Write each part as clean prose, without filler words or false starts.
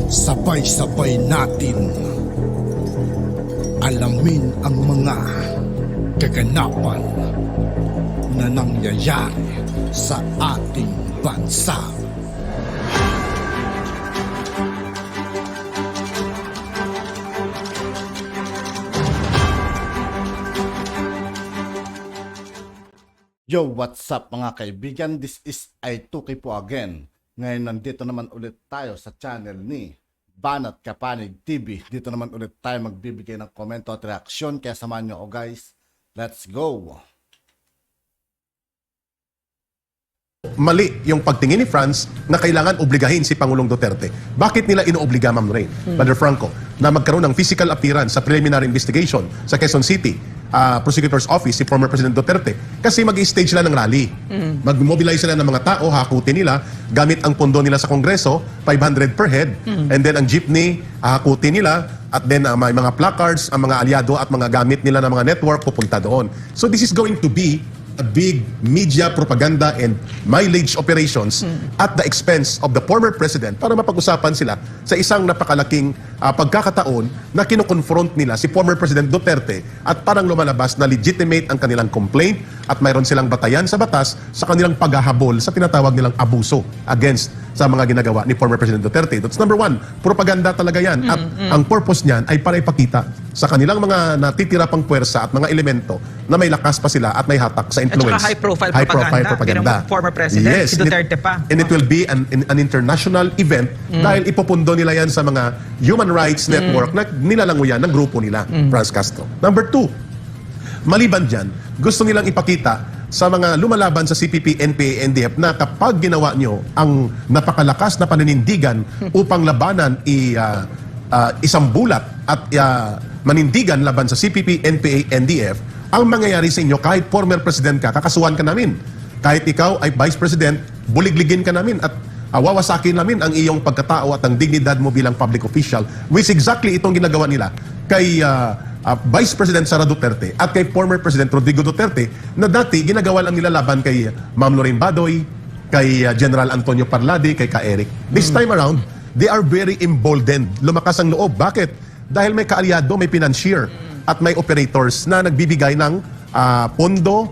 Sabay-sabay natin alamin ang mga kaganapan na nangyayari sa ating bansa. Yo, what's up mga kaibigan? This is I2K po again. Ngayon nandito naman ulit tayo sa channel ni Banat Kapanig TV. Dito naman ulit tayo magbibigay ng komento at reaksyon. Kaya samahan nyo ako guys. Let's go! Mali yung pagtingin ni France na kailangan obligahin si Pangulong Duterte. Bakit nila inoobliga, Ma'am Lorraine, Brother Franco, na magkaroon ng physical appearance sa preliminary investigation sa Quezon City Prosecutor's Office si former President Duterte? Kasi mag-stage sila ng rally. Mag-mobilize sila ng mga tao, hakutin nila, gamit ang pondo nila sa Kongreso, 500 per head, and then ang jeepney, hakutin nila, at then may mga placards, ang mga aliado at mga gamit nila ng mga network pupunta doon. So this is going to be a big media propaganda and mileage operations at the expense of the former president para mapag-usapan sila sa isang napakalaking pagkakataon na kinoconfront nila si former President Duterte at parang lumalabas na legitimate ang kanilang complaint at mayroon silang batayan sa batas sa kanilang paghahabol sa tinatawag nilang abuso against sa mga ginagawa ni former President Duterte. That's number one. Propaganda talaga yan. At ang purpose niyan ay para ipakita sa kanilang mga natitira pang puwersa at mga elemento na may lakas pa sila at may hatak sa influence. At saka high-profile propaganda. Yung former president, yes, si Duterte pa. And it will be an international event dahil ipopundo nila yan sa mga human rights network na nilalanguyan ng grupo nila, Franz Castro. Number two, maliban dyan, gusto nilang ipakita sa mga lumalaban sa CPP, NPA, NDF na kapag ginawa nyo ang napakalakas na paninindigan upang labanan isang bulat at manindigan laban sa CPP, NPA, NDF, ang mangyayari sa inyo kahit former president ka, kakasuhan ka namin. Kahit ikaw ay vice president, buligligin ka namin at wawasakin namin ang iyong pagkatao at ang dignidad mo bilang public official, which exactly itong ginagawa nila kay Vice President Sara Duterte at kay former President Rodrigo Duterte na dati ginagawa lang nila laban kay Ma'am Lorraine Badoy, kay General Antonio Parlade, kay Ka-Eric. This time around, they are very emboldened. Lumakas ang loob. Bakit? Dahil may kaalyado, may financier at may operators na nagbibigay ng pondo,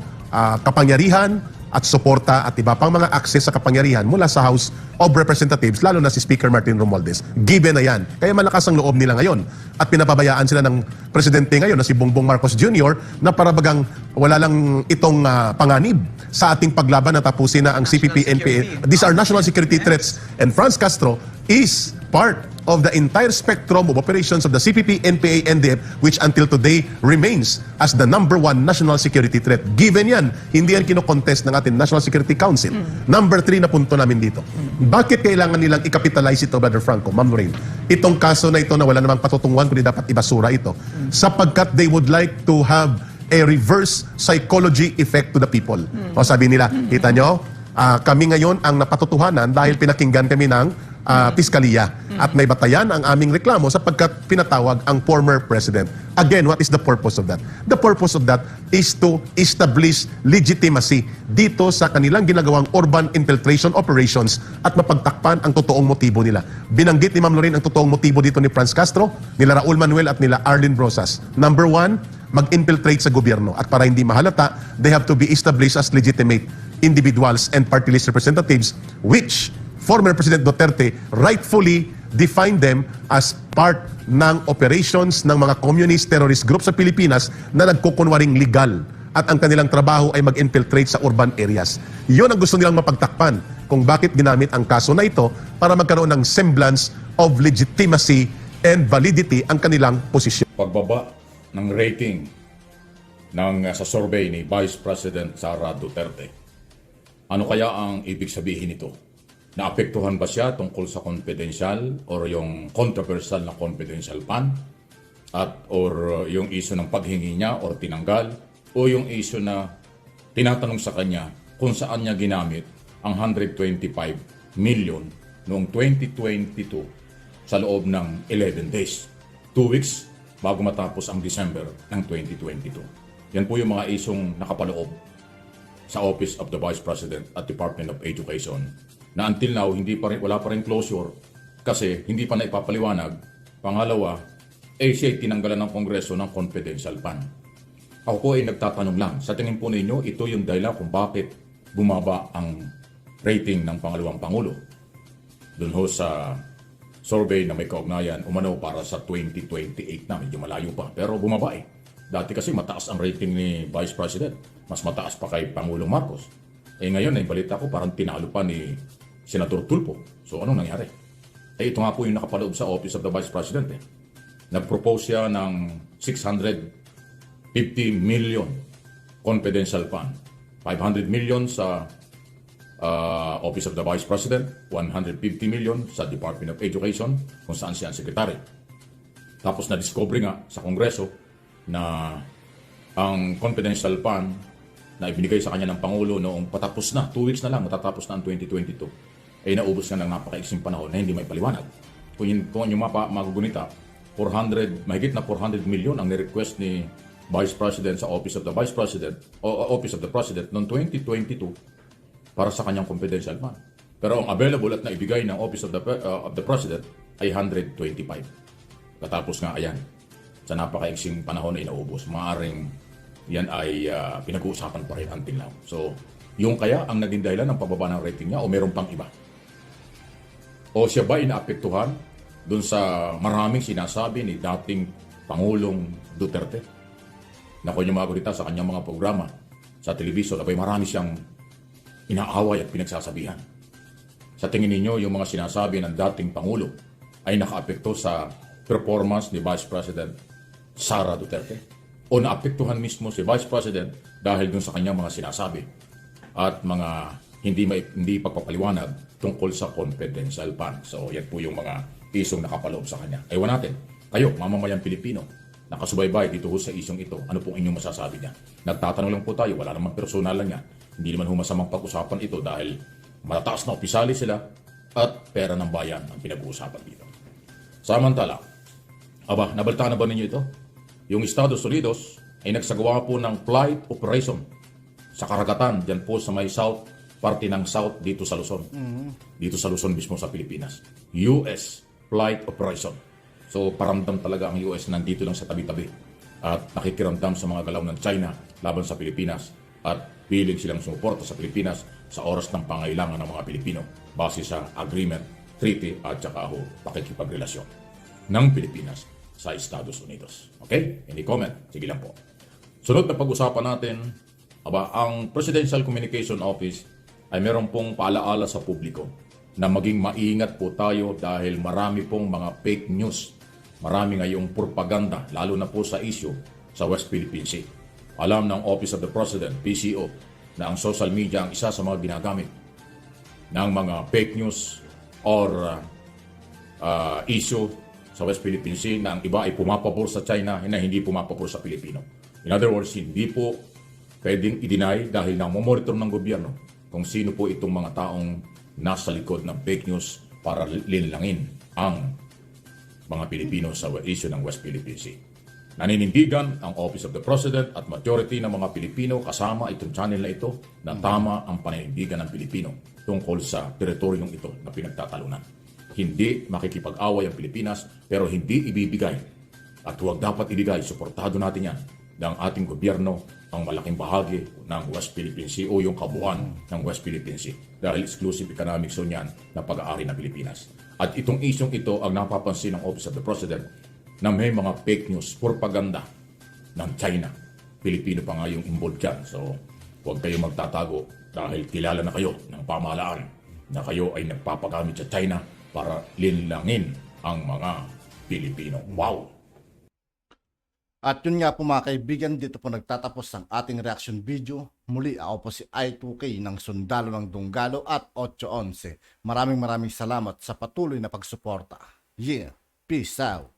kapangyarihan, at suporta at iba pang mga access sa kapangyarihan mula sa House of Representatives, lalo na si Speaker Martin Romualdez. Given na yan. Kaya malakas ang loob nila ngayon. At pinapabayaan sila ng presidente ngayon na si Bongbong Marcos Jr. na parabagang wala lang itong panganib sa ating paglaban na tapusin na ang CPP, NPA. These are national security threats. And Franz Castro is part of the entire spectrum of operations of the CPP, NPA, NDF, which until today remains as the number one national security threat. Given yan, hindi yan kinokontest ng ating National Security Council. Number 3 na punto namin dito. Bakit kailangan nilang i-capitalize ito, Brother Franco, Ma'am Lorraine? Itong kaso na ito na wala namang patutunguhan kundi dapat ibasura ito. Sapagkat they would like to have a reverse psychology effect to the people. O sabi nila, kita nyo, kami ngayon ang napatutuhanan dahil pinakinggan kami ng Piskaliya at may batayan ang aming reklamo sapagkat pinatawag ang former president. Again, what is the purpose of that? The purpose of that is to establish legitimacy dito sa kanilang ginagawang urban infiltration operations at mapagtakpan ang totoong motibo nila. Binanggit ni Ma'am Lorraine ang totoong motibo dito ni Franz Castro, nila Raul Manuel at nila Arlene Brosas. Number one, mag-infiltrate sa gobyerno at para hindi mahalata, they have to be established as legitimate individuals and party list representatives which former President Duterte rightfully defined them as part ng operations ng mga communist terrorist group sa Pilipinas na nagkukunwaring legal at ang kanilang trabaho ay mag-infiltrate sa urban areas. Yun ang gusto nilang mapagtakpan kung bakit ginamit ang kaso na ito para magkaroon ng semblance of legitimacy and validity ang kanilang posisyon. Pagbaba ng rating sa survey ni Vice President Sara Duterte. Ano kaya ang ibig sabihin nito? Naapektuhan ba siya tungkol sa confidential or yung controversial na confidential fund? Or yung issue ng paghingi niya or tinanggal? O yung issue na tinatanong sa kanya kung saan niya ginamit ang 125 million noong 2022 sa loob ng 11 days. 2 weeks bago matapos ang December ng 2022. Yan po yung mga isyong nakapaloob sa Office of the Vice President at Department of Education na until now wala pa rin closure kasi hindi pa naipapaliwanag. Pangalawa, siya ay tinanggalan ng Kongreso ng confidential fund. Ako po ay nagtatanong lang, sa tingin po ninyo, ito yung dahilan kung bakit bumaba ang rating ng pangalawang Pangulo. Doon ho sa survey na may kaugnayan, umano para sa 2028 na, medyo malayo pa. Pero bumaba eh. Dati kasi mataas ang rating ni Vice President. Mas mataas pa kay Pangulong Marcos. Ngayon, balita ko parang tinalo pa ni Senator Tulfo. So anong nangyari? Ito nga po yung nakapaloob sa Office of the Vice President. Nag-propose siya ng 650 million confidential fund. 500 million sa Office of the Vice President, 150 million sa Department of Education, kung saan siya ang secretary. Tapos na-discover nga sa Kongreso na ang confidential fund na ibinigay sa kanya ng Pangulo noong patapos na, 2 weeks na lang, matatapos na ang 2022, ay naubos na ng napakaiksing panahon na hindi may paliwanag. Kung yung magugunita, mahigit na 400 million ang ni-request ni Vice President sa Office of the Vice President o Office of the President noong 2022 para sa kanyang confidential fund. Pero ang available at naibigay ng Office of the President ay 125. Katapos nga, ayan, sa napakaiksing panahon ay naubos. Maaring yan ay pinag-uusapan pa rin until now. So, yung kaya ang naging dahilan ng pababa ng rating niya o meron pang iba? O siya ba inaapektuhan dun sa maraming sinasabi ni dating Pangulong Duterte? Na kung yung mga gurita sa kanyang mga programa sa television, abay marami siyang inaaway at pinagsasabihan. Sa tingin ninyo, yung mga sinasabi ng dating Pangulo ay nakaapekto sa performance ni Vice President Sara Duterte? O naapektuhan mismo si Vice President dahil dun sa kanyang mga sinasabi at mga hindi pagpapaliwanag tungkol sa confidential fund? So, yan po yung mga isong nakapaloob sa kanya. Ewan natin, kayo, mamamayang Pilipino, nakasubaybay dito ho sa isong ito, ano pong inyong masasabi niya? Nagtatanong lang po tayo, wala namang personal lang yan. Hindi naman humasamang pag-usapan ito dahil matataas na opisali sila at pera ng bayan ang pinag-uusapan dito. Samantala, nabalita na ba ninyo ito? Yung Estados Unidos ay nagsagawa po ng flight operation sa karagatan dyan po sa may south, parte ng south dito sa Luzon. Dito sa Luzon mismo sa Pilipinas. US flight operation. So paramdam talaga ang US nandito lang sa tabi-tabi at nakikiramdam sa mga galaw ng China laban sa Pilipinas at piling silang sumuporta sa Pilipinas sa oras ng pangailangan ng mga Pilipino base sa agreement, treaty at saka pakikipagrelasyon ng Pilipinas sa Estados Unidos. Okay? Any comment? Sige lang po. Sunod na pag-usapan natin, ang Presidential Communication Office ay meron pong paalaala sa publiko na maging maingat po tayo dahil marami pong mga fake news. Marami ngayong propaganda, lalo na po sa issue sa West Philippine Sea. Alam ng Office of the President, PCO, na ang social media ang isa sa mga ginagamit ng mga fake news or issue sa West Philippine Sea na ang iba ay pumapabor sa China na hindi pumapabor sa Pilipino. In other words, hindi po pwedeng i-deny dahil monitor ng gobyerno kung sino po itong mga taong nasa likod ng fake news para linlangin ang mga Pilipino sa issue ng West Philippine Sea. Naninindigan ang Office of the President at majority ng mga Pilipino kasama itong channel na ito na tama ang paninindigan ng Pilipino tungkol sa teritoryong ito na pinagtatalunan. Hindi makikipag-away ang Pilipinas pero hindi ibibigay at huwag dapat ibigay, suportado natin yan ng ating gobyerno ang malaking bahagi ng West Philippine Sea o yung kabuuan ng West Philippine Sea dahil exclusive economic zone yan na pag-aari ng Pilipinas. At itong isyong ito ang napapansin ng Office of the President na may mga fake news, propaganda ng China. Pilipino pa nga yung involved dyan. So, huwag kayo magtatago dahil kilala na kayo ng pamahalaan na kayo ay nagpapagamit sa China para linlangin ang mga Pilipino. Wow! At yun nga po mga kaibigan, dito po nagtatapos ang ating reaction video. Muli ako po si I2K ng Sundalo ng Dunggalo at 811. Maraming salamat sa patuloy na pagsuporta. Yeah, peace out!